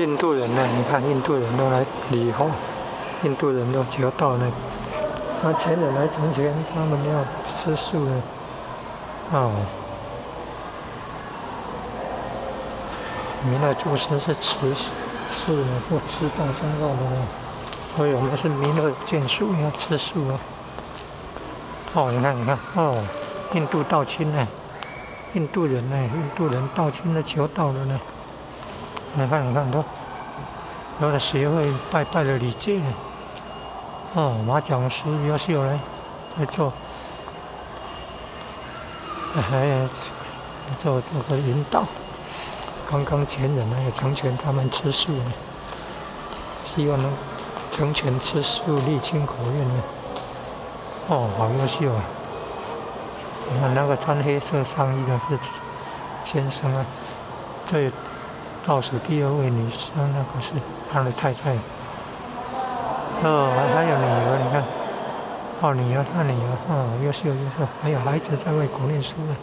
印度人呢，你看印度人都来礼后，印度人都求道呢。前人来从前，他们要吃素呢。弥勒祖师是吃素的，不吃众生肉的呢。所以我们是弥勒见素，要吃素啊。你看，印度道亲呢，印度人道亲的求道的呢。你看都在学会拜的礼节呢。马讲师优秀呢，在做，还做这个引导。刚刚前人那个成全他们吃素呢，希望能成全吃素立清口愿呢。好优秀啊！你看那个穿黑色上衣的是先生啊，这倒数第2位女生那个是他的太太。还有女儿，你看，他女儿，优秀，还有孩子在为国念书呢。